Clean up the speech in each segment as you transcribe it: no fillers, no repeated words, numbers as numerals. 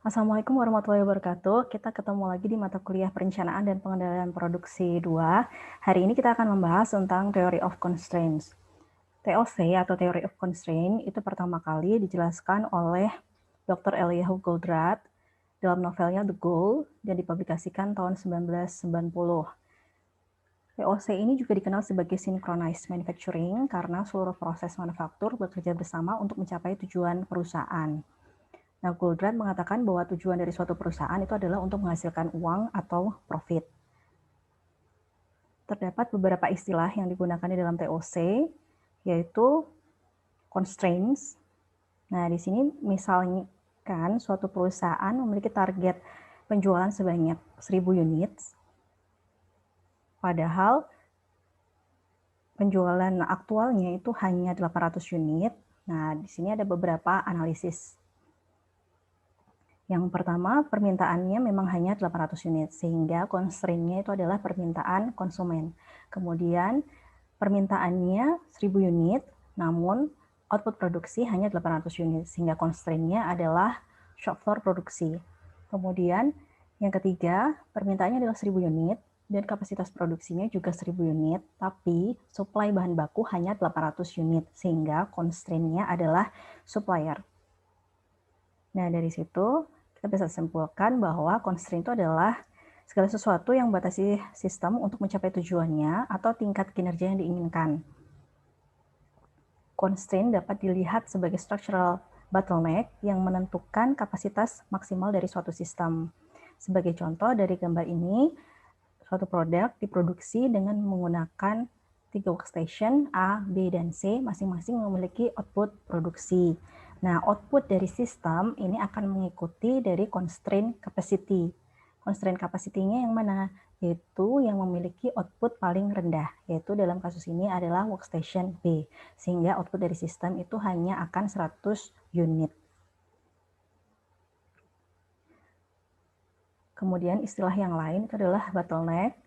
Assalamualaikum warahmatullahi wabarakatuh. Kita ketemu lagi di mata kuliah Perencanaan dan Pengendalian Produksi 2. Hari ini kita akan membahas tentang Theory of Constraints. TOC atau Theory of Constraint itu pertama kali dijelaskan oleh Dr. Eliyahu Goldratt dalam novelnya The Goal dan dipublikasikan tahun 1990. TOC ini juga dikenal sebagai Synchronized Manufacturing karena seluruh proses manufaktur bekerja bersama untuk mencapai tujuan perusahaan. Nah, Goldratt mengatakan bahwa tujuan dari suatu perusahaan itu adalah untuk menghasilkan uang atau profit. Terdapat beberapa istilah yang digunakan di dalam TOC, yaitu constraints. Nah, di sini misalnya kan suatu perusahaan memiliki target penjualan sebanyak 1000 unit, padahal penjualan aktualnya itu hanya 800 unit. Nah, di sini ada beberapa analisis. Yang pertama, permintaannya memang hanya 800 unit, sehingga constraint-nya itu adalah permintaan konsumen. Kemudian, permintaannya 1000 unit, namun output produksi hanya 800 unit, sehingga constraint-nya adalah shop floor produksi. Kemudian, yang ketiga, permintaannya adalah 1000 unit, dan kapasitas produksinya juga 1000 unit, tapi supply bahan baku hanya 800 unit, sehingga constraint-nya adalah supplier. Nah, dari situ kita bisa simpulkan bahwa constraint itu adalah segala sesuatu yang membatasi sistem untuk mencapai tujuannya atau tingkat kinerja yang diinginkan. Constraint dapat dilihat sebagai structural bottleneck yang menentukan kapasitas maksimal dari suatu sistem. Sebagai contoh dari gambar ini, suatu produk diproduksi dengan menggunakan 3 workstation A, B, dan C masing-masing memiliki output produksi. Nah, output dari sistem ini akan mengikuti dari constraint capacity. Constraint capacity-nya yang mana? Yaitu yang memiliki output paling rendah, yaitu dalam kasus ini adalah workstation B. Sehingga output dari sistem itu hanya akan 100 unit. Kemudian istilah yang lain itu adalah bottleneck.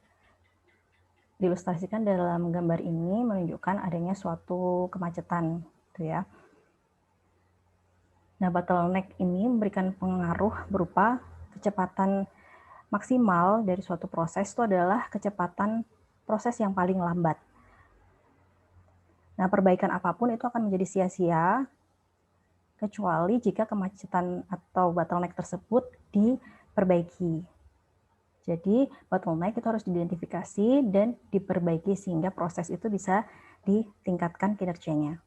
Diilustrasikan dalam gambar ini menunjukkan adanya suatu kemacetan, gitu ya. Nah, bottleneck ini memberikan pengaruh berupa kecepatan maksimal dari suatu proses itu adalah kecepatan proses yang paling lambat. Nah, perbaikan apapun itu akan menjadi sia-sia kecuali jika kemacetan atau bottleneck tersebut diperbaiki. Jadi, bottleneck itu harus diidentifikasi dan diperbaiki sehingga proses itu bisa ditingkatkan kinerjanya.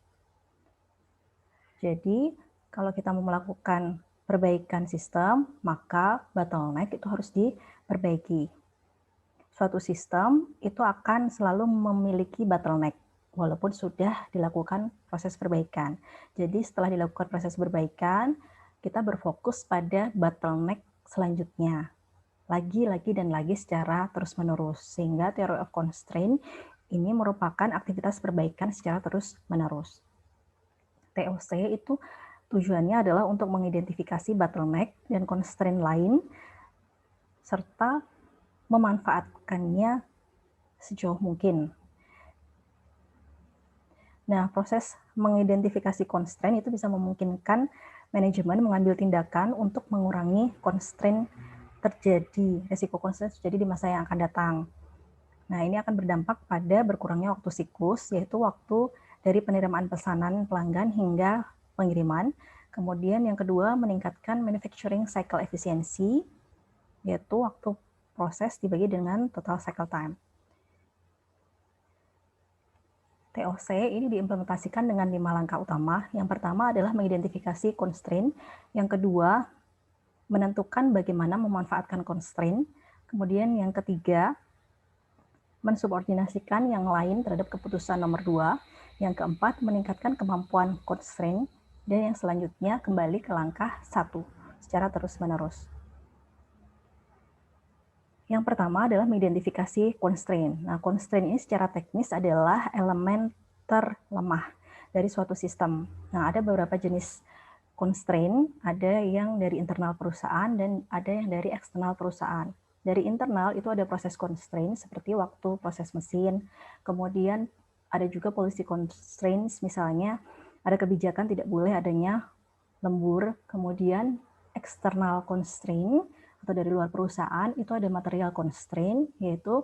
Jadi, kalau kita mau melakukan perbaikan sistem, maka bottleneck itu harus diperbaiki. Suatu sistem itu akan selalu memiliki bottleneck, walaupun sudah dilakukan proses perbaikan. Jadi, setelah dilakukan proses perbaikan, kita berfokus pada bottleneck selanjutnya. Lagi dan lagi secara terus-menerus. Sehingga theory of constraint ini merupakan aktivitas perbaikan secara terus-menerus. TOC itu tujuannya adalah untuk mengidentifikasi bottleneck dan constraint lain, serta memanfaatkannya sejauh mungkin. Nah, proses mengidentifikasi constraint itu bisa memungkinkan manajemen mengambil tindakan untuk mengurangi constraint resiko constraint terjadi di masa yang akan datang. Nah, ini akan berdampak pada berkurangnya waktu siklus, yaitu waktu dari penerimaan pesanan pelanggan hingga pengiriman. Kemudian yang kedua, meningkatkan manufacturing cycle efficiency, yaitu waktu proses dibagi dengan total cycle time. TOC ini diimplementasikan dengan 5 langkah utama. Yang pertama adalah mengidentifikasi constraint. Yang kedua, menentukan bagaimana memanfaatkan constraint. Kemudian yang ketiga, mensubordinasikan yang lain terhadap keputusan nomor 2. Yang keempat, meningkatkan kemampuan constraint. Dan yang selanjutnya, kembali ke langkah 1 secara terus-menerus. Yang pertama adalah mengidentifikasi constraint. Nah, constraint ini secara teknis adalah elemen terlemah dari suatu sistem. Nah, ada beberapa jenis constraint, ada yang dari internal perusahaan dan ada yang dari eksternal perusahaan. Dari internal itu ada proses constraint seperti waktu proses mesin, kemudian ada juga policy constraints, misalnya ada kebijakan tidak boleh adanya lembur, kemudian external constraint atau dari luar perusahaan, itu ada material constraint, yaitu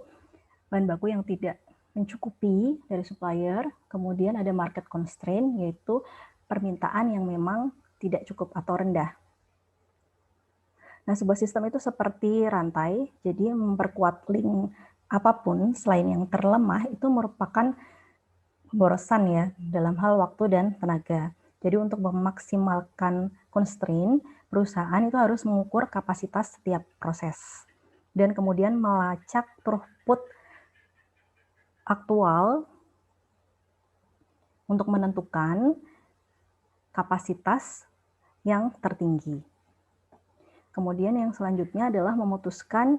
bahan baku yang tidak mencukupi dari supplier. Kemudian ada market constraint, yaitu permintaan yang memang tidak cukup atau rendah. Nah, sebuah sistem itu seperti rantai, jadi memperkuat link apapun selain yang terlemah itu merupakan pemborosan ya dalam hal waktu dan tenaga. Jadi untuk memaksimalkan constraint, perusahaan itu harus mengukur kapasitas setiap proses dan kemudian melacak throughput aktual untuk menentukan kapasitas yang tertinggi. Kemudian yang selanjutnya adalah memutuskan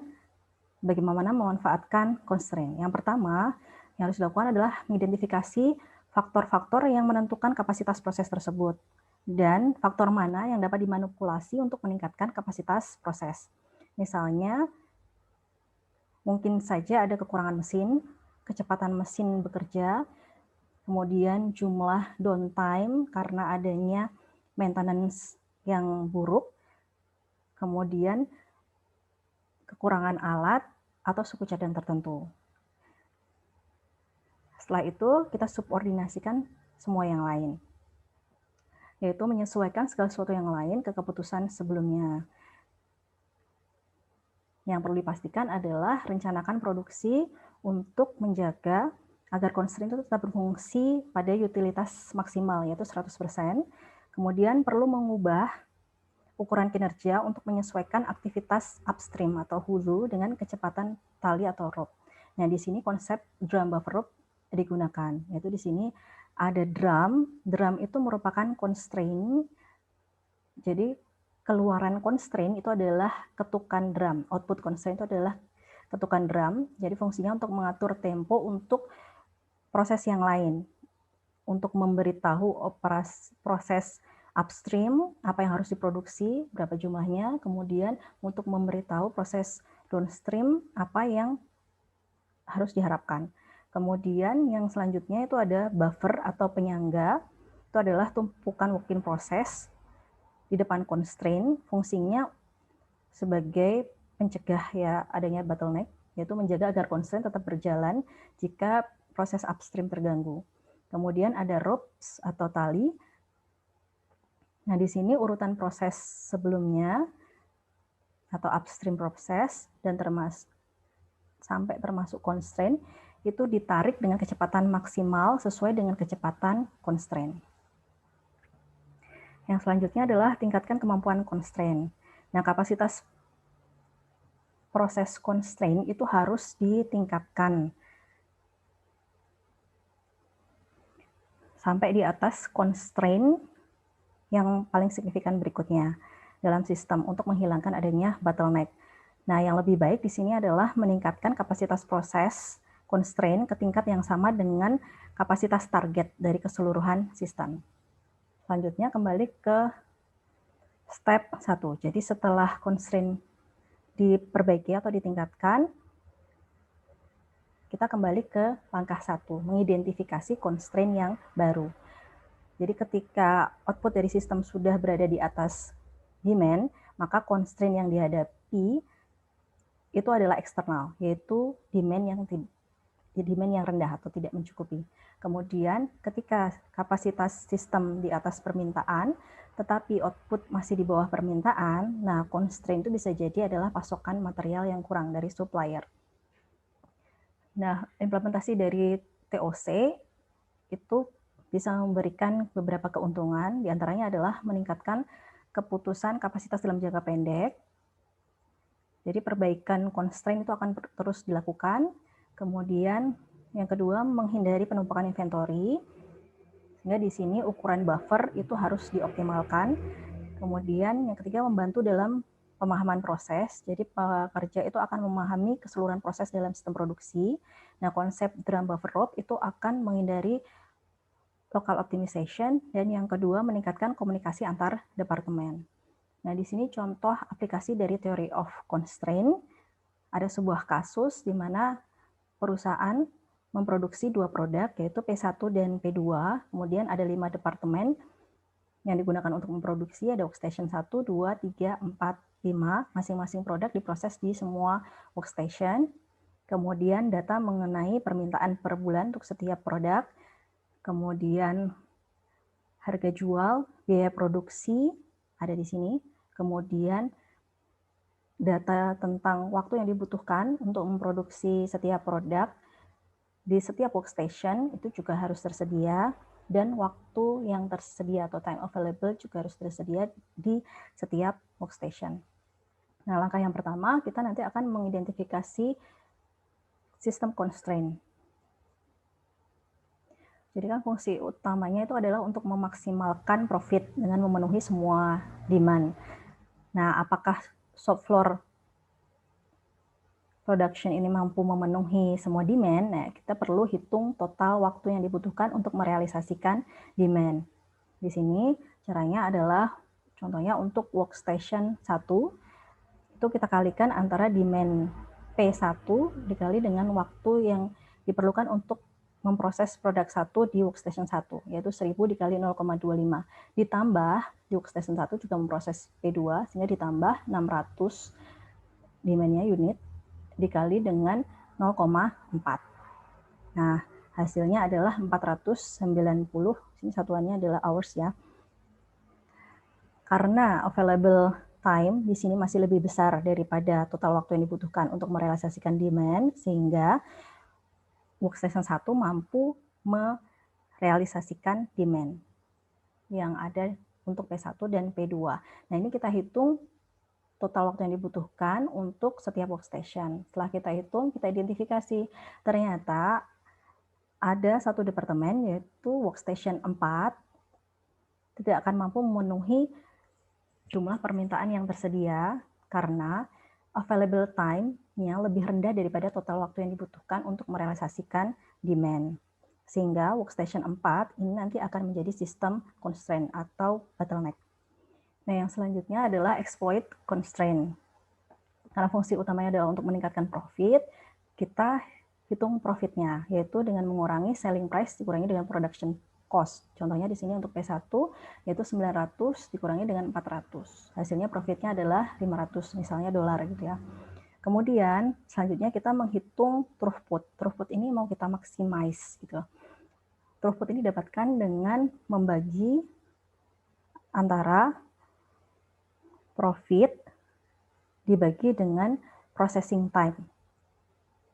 bagaimana memanfaatkan constraint. Yang pertama yang harus dilakukan adalah mengidentifikasi faktor-faktor yang menentukan kapasitas proses tersebut dan faktor mana yang dapat dimanipulasi untuk meningkatkan kapasitas proses. Misalnya, mungkin saja ada kekurangan mesin, kecepatan mesin bekerja, kemudian jumlah downtime karena adanya maintenance yang buruk, kemudian kekurangan alat atau suku cadang tertentu. Setelah itu, kita subordinasikan semua yang lain, yaitu menyesuaikan segala sesuatu yang lain ke keputusan sebelumnya. Yang perlu dipastikan adalah rencanakan produksi untuk menjaga agar constraint itu tetap berfungsi pada utilitas maksimal, yaitu 100%. Kemudian perlu mengubah ukuran kinerja untuk menyesuaikan aktivitas upstream atau hulu dengan kecepatan tali atau rope. Nah, di sini konsep drum buffer rope digunakan, yaitu di sini ada drum itu merupakan constraint, jadi keluaran constraint itu adalah ketukan drum, output constraint itu adalah ketukan drum, jadi fungsinya untuk mengatur tempo untuk proses yang lain, untuk memberitahu proses upstream apa yang harus diproduksi, berapa jumlahnya, kemudian untuk memberitahu proses downstream apa yang harus diharapkan. Kemudian yang selanjutnya itu ada buffer atau penyangga, itu adalah tumpukan work in process di depan constraint, fungsinya sebagai pencegah ya adanya bottleneck, yaitu menjaga agar constraint tetap berjalan jika proses upstream terganggu. Kemudian ada ropes atau tali. Nah, di sini urutan proses sebelumnya atau upstream proses dan sampai termasuk constraint itu ditarik dengan kecepatan maksimal sesuai dengan kecepatan constraint. Yang selanjutnya adalah tingkatkan kemampuan constraint. Nah, kapasitas proses constraint itu harus ditingkatkan sampai di atas constraint yang paling signifikan berikutnya dalam sistem untuk menghilangkan adanya bottleneck. Nah, yang lebih baik di sini adalah meningkatkan kapasitas proses constraint ke tingkat yang sama dengan kapasitas target dari keseluruhan sistem. Selanjutnya kembali ke step 1. Jadi setelah constraint diperbaiki atau ditingkatkan, kita kembali ke langkah 1, mengidentifikasi constraint yang baru. Jadi ketika output dari sistem sudah berada di atas demand, maka constraint yang dihadapi itu adalah eksternal, yaitu demand yang rendah atau tidak mencukupi. Kemudian ketika kapasitas sistem di atas permintaan, tetapi output masih di bawah permintaan, nah constraint itu bisa jadi adalah pasokan material yang kurang dari supplier. Nah, implementasi dari TOC itu bisa memberikan beberapa keuntungan, diantaranya adalah meningkatkan keputusan kapasitas dalam jangka pendek. Jadi perbaikan constraint itu akan terus dilakukan. Kemudian yang kedua, menghindari penumpukan inventory, sehingga di sini ukuran buffer itu harus dioptimalkan. Kemudian yang ketiga, membantu dalam pemahaman proses. Jadi pekerja itu akan memahami keseluruhan proses dalam sistem produksi. Nah, konsep drum buffer rope itu akan menghindari local optimization, dan yang kedua meningkatkan komunikasi antar departemen. Nah, di sini contoh aplikasi dari theory of constraint. Ada sebuah kasus di mana perusahaan memproduksi 2 produk, yaitu P1 dan P2, kemudian ada 5 departemen yang digunakan untuk memproduksi ada workstation 1, 2, 3, 4, 5. Masing-masing produk diproses di semua workstation. Kemudian data mengenai permintaan per bulan untuk setiap produk. Kemudian harga jual, biaya produksi ada di sini. Kemudian data tentang waktu yang dibutuhkan untuk memproduksi setiap produk di setiap workstation itu juga harus tersedia, dan waktu yang tersedia atau time available juga harus tersedia di setiap workstation. Nah, langkah yang pertama kita nanti akan mengidentifikasi sistem constraint. Jadi kan fungsi utamanya itu adalah untuk memaksimalkan profit dengan memenuhi semua demand. Nah, apakah shop floor production ini mampu memenuhi semua demand? Nah, kita perlu hitung total waktu yang dibutuhkan untuk merealisasikan demand. Di sini caranya adalah contohnya untuk workstation 1 itu kita kalikan antara demand P1 dikali dengan waktu yang diperlukan untuk memproses produk 1 di workstation 1, yaitu 1000 dikali 0,25. Ditambah di workstation 1 juga memproses P2, sehingga ditambah 600 demand-nya unit dikali dengan 0,4. Nah, hasilnya adalah 490, ini satuannya adalah hours ya. Karena available time di sini masih lebih besar daripada total waktu yang dibutuhkan untuk merealisasikan demand, sehingga workstation 1 mampu merealisasikan demand yang ada untuk P1 dan P2. Nah, ini kita hitung total waktu yang dibutuhkan untuk setiap workstation. Setelah kita hitung, kita identifikasi. Ternyata ada satu departemen, yaitu workstation 4, tidak akan mampu memenuhi jumlah permintaan yang tersedia karena available time-nya lebih rendah daripada total waktu yang dibutuhkan untuk merealisasikan demand. Sehingga workstation 4 ini nanti akan menjadi sistem constraint atau bottleneck. Nah, yang selanjutnya adalah exploit constraint. Karena fungsi utamanya adalah untuk meningkatkan profit, kita hitung profitnya, yaitu dengan mengurangi selling price dikurangi dengan production cost. Contohnya di sini untuk P1 yaitu 900 dikurangi dengan 400. Hasilnya profitnya adalah 500 misalnya dolar gitu ya. Kemudian selanjutnya kita menghitung throughput. Throughput ini mau kita maximize gitu. Throughput ini didapatkan dengan membagi antara profit dibagi dengan processing time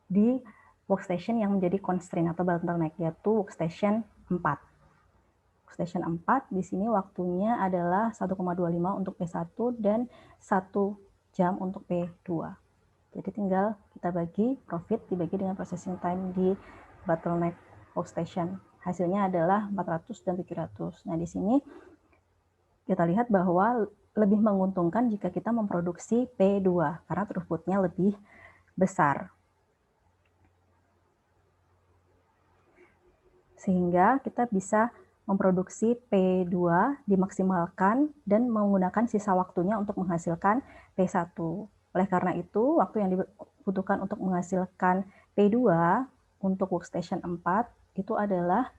di workstation yang menjadi constraint atau bottleneck, yaitu workstation 4. Workstation 4 di sini waktunya adalah 1,25 untuk P1 dan 1 jam untuk P2. Jadi tinggal kita bagi profit dibagi dengan processing time di bottleneck workstation. Hasilnya adalah 400 dan 700. Nah, di sini kita lihat bahwa lebih menguntungkan jika kita memproduksi P2 karena throughput-nya lebih besar. Sehingga kita bisa memproduksi P2 dimaksimalkan dan menggunakan sisa waktunya untuk menghasilkan P1. Oleh karena itu, waktu yang dibutuhkan untuk menghasilkan P2 untuk workstation 4 itu adalah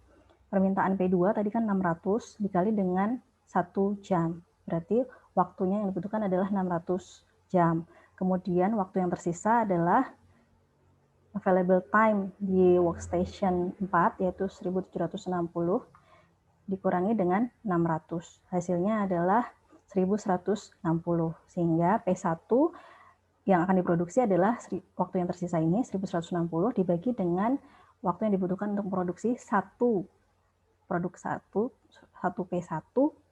permintaan P2 tadi kan 600 dikali dengan 1 jam. Berarti waktunya yang dibutuhkan adalah 600 jam. Kemudian waktu yang tersisa adalah available time di workstation 4 yaitu 1760 dikurangi dengan 600. Hasilnya adalah 1160. Sehingga P1 yang akan diproduksi adalah waktu yang tersisa ini 1160 dibagi dengan waktu yang dibutuhkan untuk memproduksi satu produk 1 P1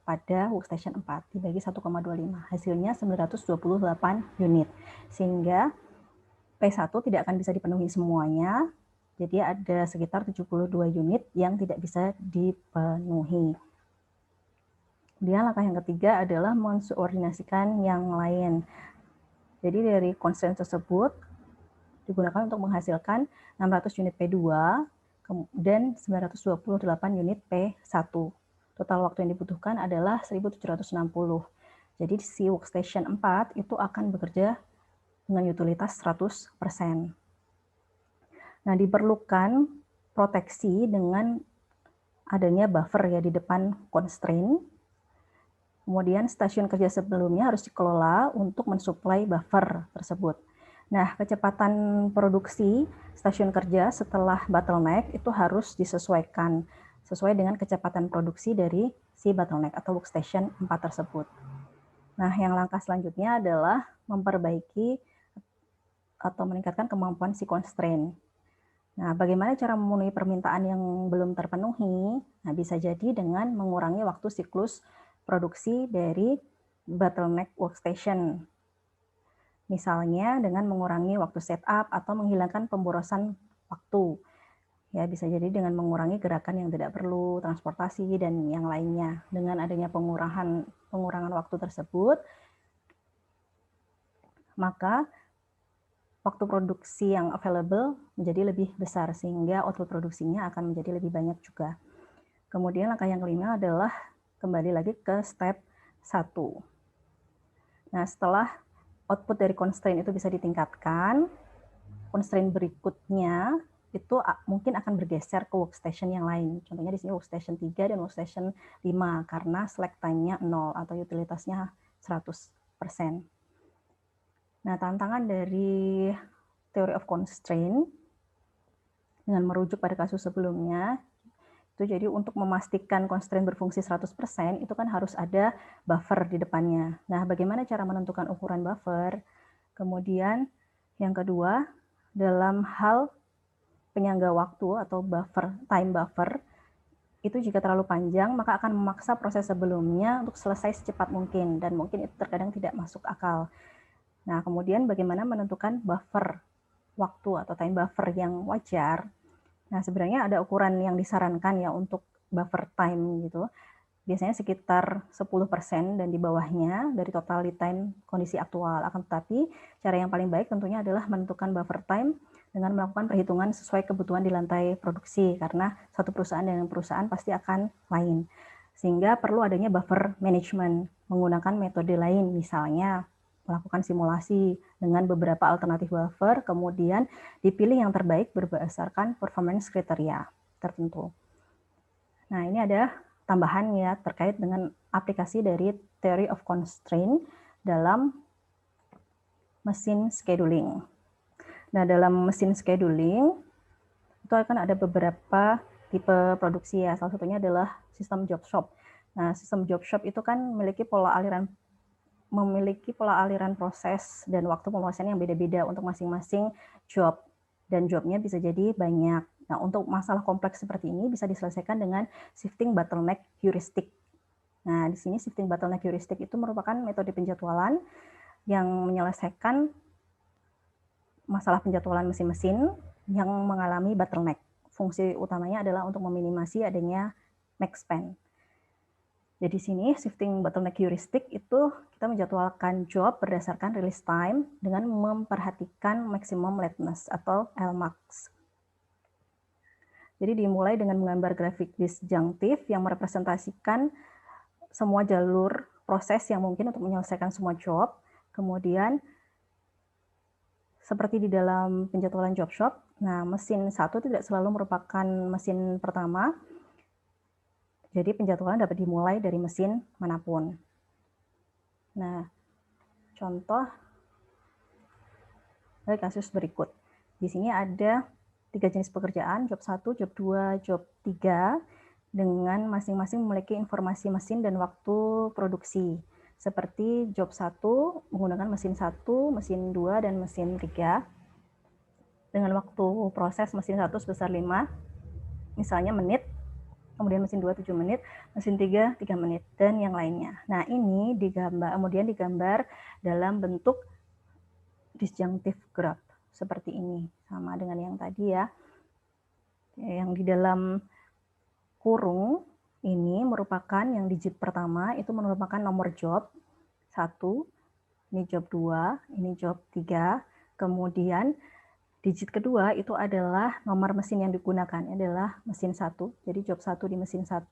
pada workstation 4 dibagi 1,25. Hasilnya 928 unit. Sehingga P1 tidak akan bisa dipenuhi semuanya, jadi ada sekitar 72 unit yang tidak bisa dipenuhi. Kemudian langkah yang ketiga adalah mensubordinasikan yang lain. Jadi dari constraint tersebut digunakan untuk menghasilkan 600 unit P2 dan 928 unit P1. Total waktu yang dibutuhkan adalah 1760. Jadi si workstation 4 itu akan bekerja dengan utilitas 100%. Nah, diperlukan proteksi dengan adanya buffer ya di depan constraint. Kemudian stasiun kerja sebelumnya harus dikelola untuk mensuplai buffer tersebut. Nah, kecepatan produksi stasiun kerja setelah bottleneck itu harus disesuaikan sesuai dengan kecepatan produksi dari si bottleneck atau workstation 4 tersebut. Nah, yang langkah selanjutnya adalah memperbaiki atau meningkatkan kemampuan si constraint. Nah, bagaimana cara memenuhi permintaan yang belum terpenuhi? Nah, bisa jadi dengan mengurangi waktu siklus produksi dari bottleneck workstation. Misalnya dengan mengurangi waktu setup atau menghilangkan pemborosan waktu. Ya, bisa jadi dengan mengurangi gerakan yang tidak perlu, transportasi, dan yang lainnya. Dengan adanya pengurangan waktu tersebut, maka waktu produksi yang available menjadi lebih besar, sehingga output produksinya akan menjadi lebih banyak juga. Kemudian langkah yang kelima adalah kembali lagi ke step 1. Nah, setelah output dari constraint itu bisa ditingkatkan, constraint berikutnya itu mungkin akan bergeser ke workstation yang lain. Contohnya di sini workstation 3 dan workstation 5 karena slack time-nya 0 atau utilitasnya 100%. Nah, tantangan dari theory of constraint dengan merujuk pada kasus sebelumnya, itu jadi untuk memastikan constraint berfungsi 100%, itu kan harus ada buffer di depannya. Nah, bagaimana cara menentukan ukuran buffer? Kemudian yang kedua, dalam hal penyangga waktu atau time buffer, itu jika terlalu panjang, maka akan memaksa proses sebelumnya untuk selesai secepat mungkin, dan mungkin itu terkadang tidak masuk akal. Nah, kemudian bagaimana menentukan buffer waktu atau time buffer yang wajar? Nah, sebenarnya ada ukuran yang disarankan ya untuk buffer time gitu. Biasanya sekitar 10% dan di bawahnya dari total lead time kondisi aktual. Akan tetapi, cara yang paling baik tentunya adalah menentukan buffer time dengan melakukan perhitungan sesuai kebutuhan di lantai produksi, karena satu perusahaan dengan perusahaan pasti akan lain. Sehingga perlu adanya buffer management menggunakan metode lain, misalnya melakukan simulasi dengan beberapa alternatif buffer, kemudian dipilih yang terbaik berdasarkan performance kriteria tertentu. Nah, ini ada tambahan ya terkait dengan aplikasi dari theory of constraint dalam mesin scheduling. Nah, dalam mesin scheduling itu akan ada beberapa tipe produksi ya. Salah satunya adalah sistem job shop. Nah, sistem job shop itu kan memiliki pola aliran proses dan waktu pemrosesan yang beda-beda untuk masing-masing job, dan jobnya bisa jadi banyak. Nah, untuk masalah kompleks seperti ini bisa diselesaikan dengan shifting bottleneck heuristic. Nah, di sini shifting bottleneck heuristic itu merupakan metode penjadwalan yang menyelesaikan masalah penjadwalan mesin-mesin yang mengalami bottleneck. Fungsi utamanya adalah untuk meminimasi adanya max span. Jadi sini shifting bottleneck heuristic itu kita menjadwalkan job berdasarkan release time dengan memperhatikan maximum lateness atau Lmax. Jadi dimulai dengan menggambar grafik disjunctive yang merepresentasikan semua jalur proses yang mungkin untuk menyelesaikan semua job. Kemudian seperti di dalam penjadwalan job shop, nah mesin 1 tidak selalu merupakan mesin pertama. Jadi penjadwalan dapat dimulai dari mesin manapun. Nah, contoh dari kasus berikut. Di sini ada 3 jenis pekerjaan, job 1, job 2, job 3, dengan masing-masing memiliki informasi mesin dan waktu produksi. Seperti job 1 menggunakan mesin 1, mesin 2, dan mesin 3. Dengan waktu proses mesin 1 sebesar 5, misalnya menit, kemudian mesin 2 7 menit, mesin 3 3 menit, dan yang lainnya. Nah, ini kemudian digambar dalam bentuk disjunctive graph seperti ini, sama dengan yang tadi ya. Yang di dalam kurung ini merupakan yang digit pertama itu merupakan nomor job 1, ini job 2, ini job 3, kemudian digit kedua itu adalah nomor mesin yang digunakan, adalah mesin 1. Jadi job 1 di mesin 1,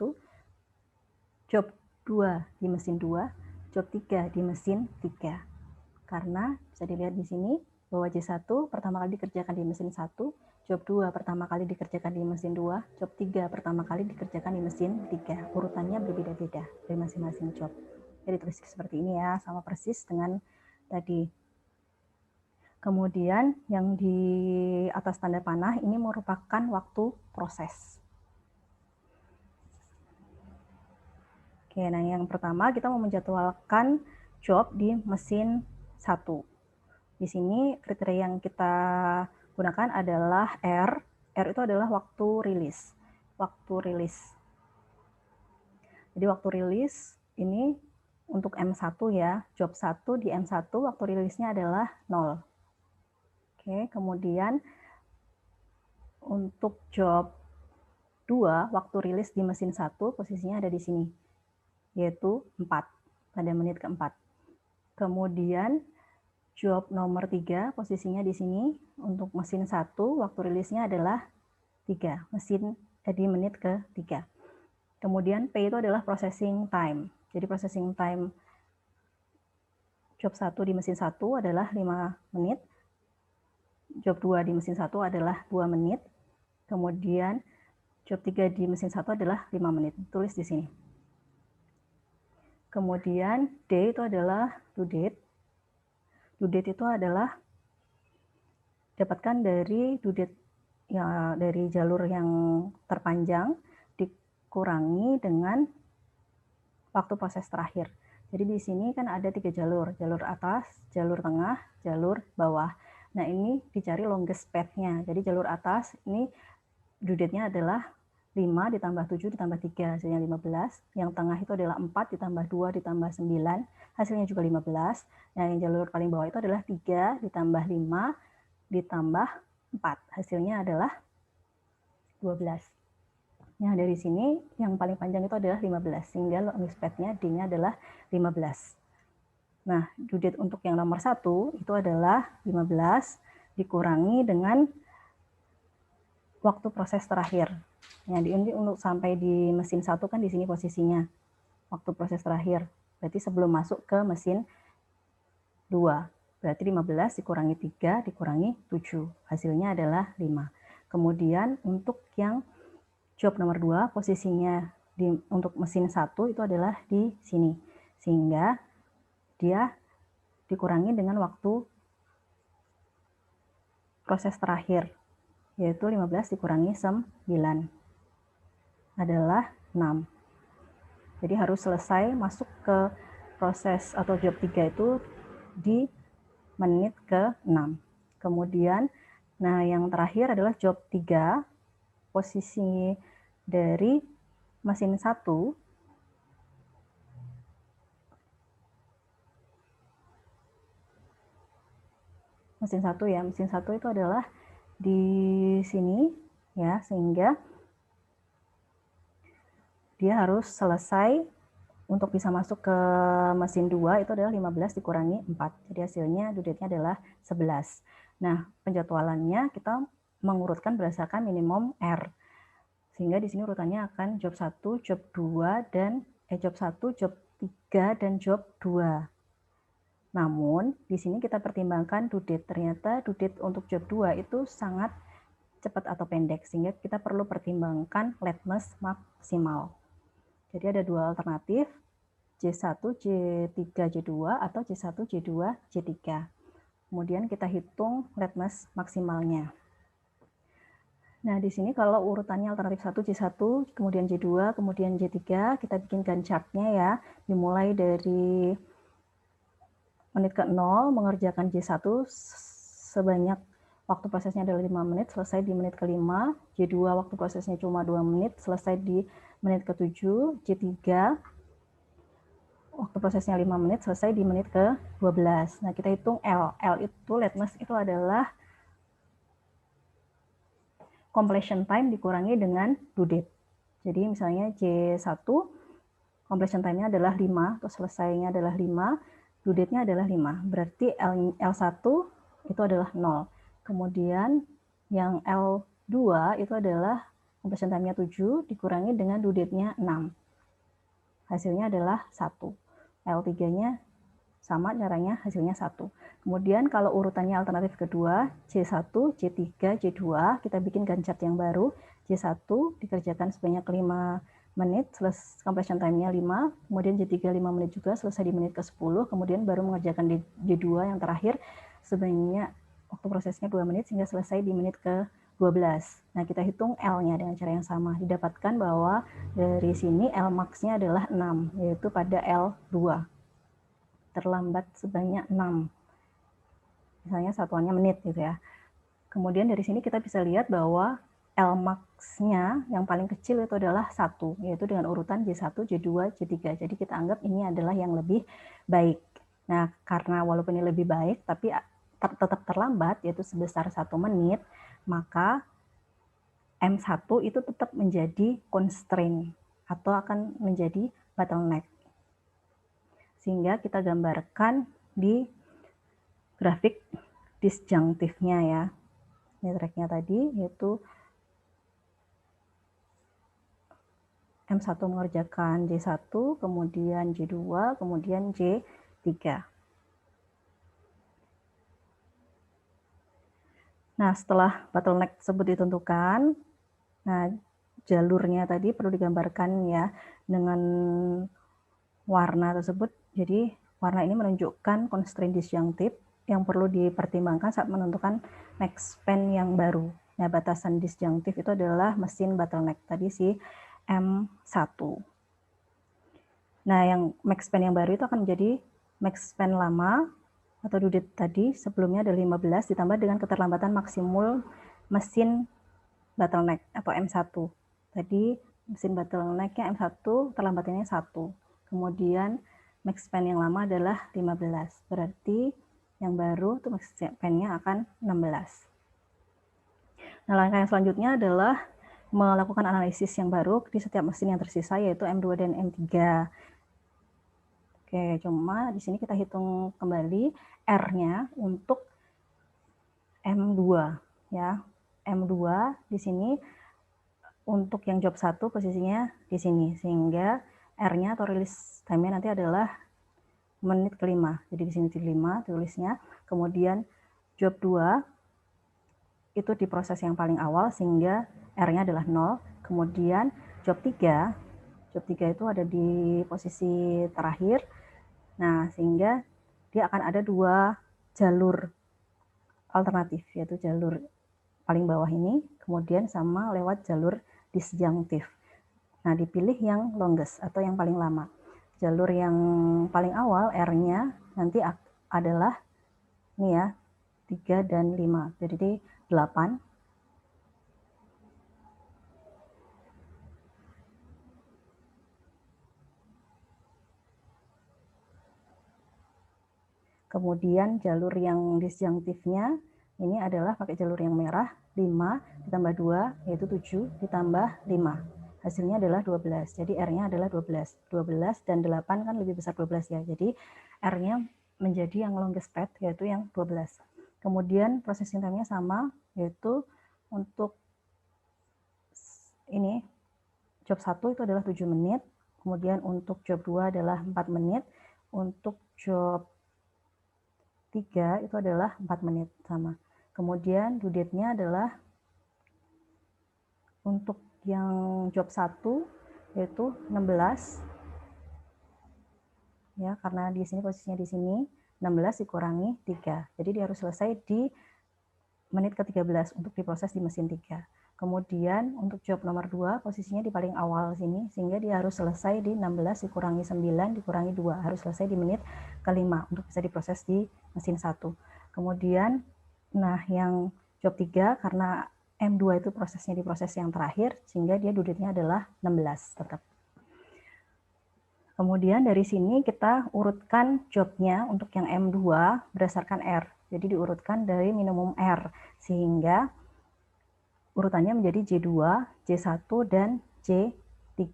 job 2 di mesin 2, job 3 di mesin 3. Karena bisa dilihat di sini bahwa J1 pertama kali dikerjakan di mesin 1, job 2 pertama kali dikerjakan di mesin 2, job 3 pertama kali dikerjakan di mesin 3. Urutannya berbeda-beda dari masing-masing job. Jadi ditulis seperti ini ya, sama persis dengan tadi. Kemudian yang di atas tanda panah ini merupakan waktu proses. Oke, nah yang pertama kita mau menjadwalkan job di mesin 1. Di sini kriteria yang kita gunakan adalah R. R itu adalah waktu rilis. Waktu rilis. Jadi waktu rilis ini untuk M1 ya, job 1 di M1 waktu rilisnya adalah 0. Oke, kemudian untuk job 2 waktu rilis di mesin 1 posisinya ada di sini, yaitu 4 pada menit keempat. Kemudian job nomor 3 posisinya di sini untuk mesin 1 waktu rilisnya adalah 3 di menit ke-3. Kemudian P itu adalah processing time. Jadi processing time job 1 di mesin 1 adalah 5 menit. Job 2 di mesin 1 adalah 2 menit. Kemudian job 3 di mesin 1 adalah 5 menit. Tulis di sini. Kemudian D itu adalah due date. Due date itu adalah dapatkan dari due date ya, dari jalur yang terpanjang dikurangi dengan waktu proses terakhir. Jadi di sini kan ada 3 jalur, jalur atas, jalur tengah, jalur bawah. Nah ini dicari longest path-nya. Jadi jalur atas ini due date-nya adalah 5 ditambah 7 ditambah 3, hasilnya 15. Yang tengah itu adalah 4 ditambah 2 ditambah 9, hasilnya juga 15. Nah yang jalur paling bawah itu adalah 3 ditambah 5 ditambah 4, hasilnya adalah 12. Nah dari sini yang paling panjang itu adalah 15, sehingga longest path-nya D-nya adalah 15. Nah, due date untuk yang nomor 1 itu adalah 15 dikurangi dengan waktu proses terakhir. Nah, ini untuk sampai di mesin 1 kan di sini posisinya. Waktu proses terakhir. Berarti sebelum masuk ke mesin 2. Berarti 15 dikurangi 3 dikurangi 7. Hasilnya adalah 5. Kemudian untuk yang job nomor 2 posisinya untuk mesin 1 itu adalah di sini. Sehingga dia dikurangi dengan waktu proses terakhir, yaitu 15 dikurangi 9 adalah 6. Jadi harus selesai masuk ke proses atau job 3 itu di menit ke-6. Kemudian, nah yang terakhir adalah job 3, posisi dari mesin 1 ya, mesin 1 itu adalah di sini ya, sehingga dia harus selesai untuk bisa masuk ke mesin 2 itu adalah 15 dikurangi 4. Jadi hasilnya due date-nya adalah 11. Nah, penjadwalannya kita mengurutkan berdasarkan minimum R. Sehingga di sini urutannya akan job 1, job 2 dan job 1, job 3 dan job 2. Namun, di sini kita pertimbangkan due date. Ternyata due date untuk job 2 itu sangat cepat atau pendek, sehingga kita perlu pertimbangkan lateness maksimal. Jadi ada 2 alternatif, J1, J3, J2, atau J1, J2, J3. Kemudian kita hitung lateness maksimalnya. Nah, di sini kalau urutannya alternatif 1, J1, kemudian J2, kemudian J3, kita bikinkan chart-nya ya, dimulai dari menit ke-0 mengerjakan J1 sebanyak waktu prosesnya adalah 5 menit, selesai di menit ke-5. J2 waktu prosesnya cuma 2 menit, selesai di menit ke-7. J3 waktu prosesnya 5 menit, selesai di menit ke-12. Nah, kita hitung L. L itu lateness itu adalah completion time dikurangi dengan due date. Jadi misalnya J1 completion time-nya adalah 5, terus selesainya adalah 5, due date-nya adalah 5. Berarti L1 itu adalah 0. Kemudian yang L2 itu adalah completion time-nya 7 dikurangi dengan due date-nya 6. Hasilnya adalah 1. L3-nya sama caranya, hasilnya 1. Kemudian kalau urutannya alternatif kedua, J1, J3, J2, kita bikin chart yang baru. J1 dikerjakan sebanyak 5 menit, completion time-nya 5, kemudian J3 5 menit juga, selesai di menit ke-10, kemudian baru mengerjakan J2 yang terakhir sebenarnya waktu prosesnya 2 menit sehingga selesai di menit ke-12. Nah, kita hitung L-nya dengan cara yang sama. Didapatkan bahwa dari sini L max-nya adalah 6, yaitu pada L2. Terlambat sebanyak 6. Misalnya satuannya menit gitu ya. Kemudian dari sini kita bisa lihat bahwa L max-nya yang paling kecil itu adalah 1, yaitu dengan urutan J1, J2, J3. Jadi kita anggap ini adalah yang lebih baik. Nah, karena walaupun ini lebih baik, tapi tetap terlambat, yaitu sebesar 1 menit, maka M1 itu tetap menjadi constraint atau akan menjadi bottleneck. Sehingga kita gambarkan di grafik disjunctive-nya ya. Ini track-nya tadi, yaitu M1 mengerjakan J1, kemudian J2, kemudian J3. Nah, setelah bottleneck tersebut ditentukan, nah jalurnya tadi perlu digambarkan ya dengan warna tersebut. Jadi warna ini menunjukkan constraint disjunctive yang perlu dipertimbangkan saat menentukan max span yang baru. Nah, batasan disjunctive itu adalah mesin bottleneck tadi si M1. Nah, yang max span yang baru itu akan menjadi max span lama atau due date tadi sebelumnya ada 15 ditambah dengan keterlambatan maksimum mesin bottleneck atau M1. Tadi mesin bottlenecknya M1 terlambatannya 1. Kemudian max span yang lama adalah 15. Berarti yang baru tuh max span-nya akan 16. Nah, langkah yang selanjutnya adalah melakukan analisis yang baru di setiap mesin yang tersisa yaitu M2 dan M3. Oke, cuma di sini kita hitung kembali R-nya untuk M2 ya. M2 di sini untuk yang job 1 posisinya di sini sehingga R-nya atau release time-nya nanti adalah menit ke-5. Jadi di sini di 5 tulisnya. Kemudian job 2 itu di proses yang paling awal sehingga R-nya adalah 0. Kemudian job 3 itu ada di posisi terakhir. Nah, sehingga dia akan ada 2 jalur alternatif, yaitu jalur paling bawah ini, kemudian sama lewat jalur disjunctive. Nah, dipilih yang longest atau yang paling lama. Jalur yang paling awal, R-nya nanti adalah ini ya, 3 dan 5. Jadi 8. Kemudian jalur yang disjunctive-nya ini adalah pakai jalur yang merah, 5 ditambah 2 yaitu 7 ditambah 5. Hasilnya adalah 12. Jadi R-nya adalah 12. 12 dan 8 kan lebih besar 12 ya. Jadi R-nya menjadi yang longest path yaitu yang 12. Kemudian proses time-nya sama yaitu untuk ini job 1 itu adalah 7 menit. Kemudian untuk job 2 adalah 4 menit. Untuk job 3 itu adalah 4 menit sama. Kemudian due date-nya adalah untuk yang job 1 yaitu 16. Ya, karena di sini posisinya di sini 16 dikurangi 3. Jadi dia harus selesai di menit ke-13 untuk diproses di mesin 3. Kemudian untuk job nomor 2 posisinya di paling awal sini sehingga dia harus selesai di 16 dikurangi 9 dikurangi 2. Harus selesai di menit ke-5 untuk bisa diproses di mesin 1. Kemudian nah yang job 3 karena M2 itu prosesnya di proses yang terakhir sehingga dia due date-nya adalah 16 tetap. Kemudian dari sini kita urutkan jobnya untuk yang M2 berdasarkan R. Jadi diurutkan dari minimum R sehingga urutannya menjadi J2, J1, dan J3.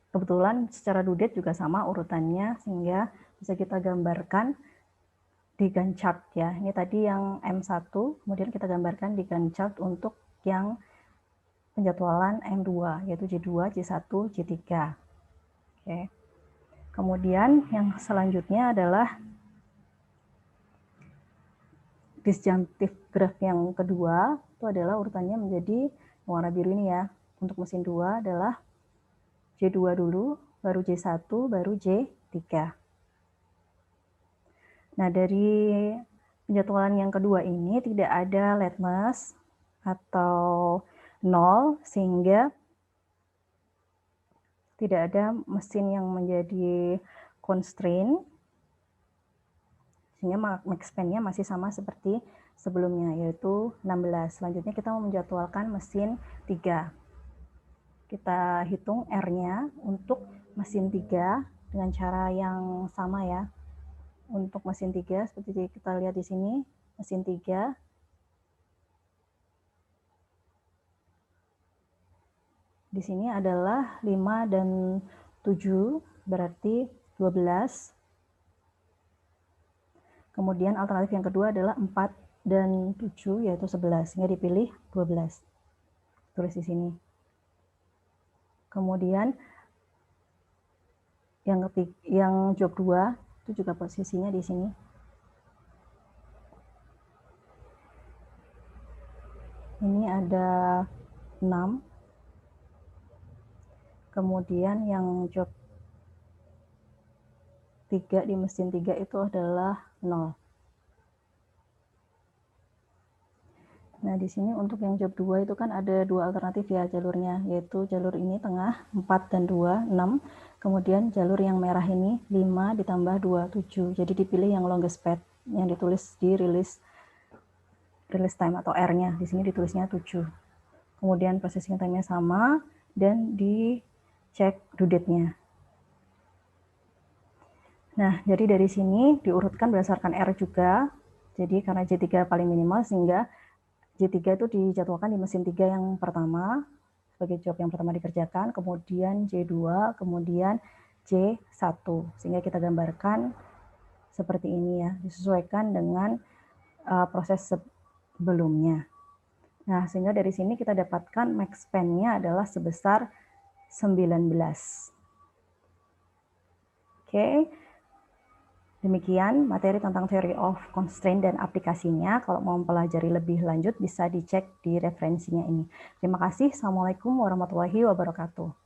Kebetulan secara due date juga sama urutannya sehingga bisa kita gambarkan di Gantt chart ya. Ini tadi yang M1, kemudian kita gambarkan di Gantt chart untuk yang penjadwalan M2 yaitu J2, J1, J3. Oke. Kemudian yang selanjutnya adalah disjunctive graph yang kedua itu adalah urutannya menjadi warna biru ini ya. Untuk mesin 2 adalah J2 dulu, baru J1, baru J3. Nah, dari penjadwalan yang kedua ini tidak ada lateness atau 0, sehingga tidak ada mesin yang menjadi constraint, sehingga max span-nya masih sama seperti sebelumnya, yaitu 16. Selanjutnya kita mau menjadwalkan mesin 3. Kita hitung R-nya untuk mesin 3 dengan cara yang sama ya. Untuk mesin 3 seperti kita lihat di sini, mesin 3 di sini adalah 5 dan 7, berarti 12. Kemudian alternatif yang kedua adalah 4 dan 7, yaitu 11, sehingga dipilih 12. Tulis di sini. Kemudian yang job 2 itu juga posisinya di sini. Ini ada 6. Kemudian yang job 3 di mesin 3 itu adalah 0. Nah, di sini untuk yang job 2 itu kan ada 2 alternatif ya jalurnya, yaitu jalur ini tengah 4 dan 2, 6. Kemudian jalur yang merah ini 5 ditambah 2, 7. Jadi dipilih yang longest path yang ditulis di release time atau R-nya. Di sini ditulisnya 7. Kemudian processing time-nya sama dan dicek due date-nya. Nah, jadi dari sini diurutkan berdasarkan R juga. Jadi karena J3 paling minimal, sehingga J3 itu dijadwalkan di mesin 3 yang pertama, sebagai job yang pertama dikerjakan, kemudian J2, kemudian J1. Sehingga kita gambarkan seperti ini ya, disesuaikan dengan proses sebelumnya. Nah, sehingga dari sini kita dapatkan max span-nya adalah sebesar 19. Oke. Demikian materi tentang theory of constraint dan aplikasinya. Kalau mau mempelajari lebih lanjut bisa dicek di referensinya ini. Terima kasih. Assalamualaikum warahmatullahi wabarakatuh.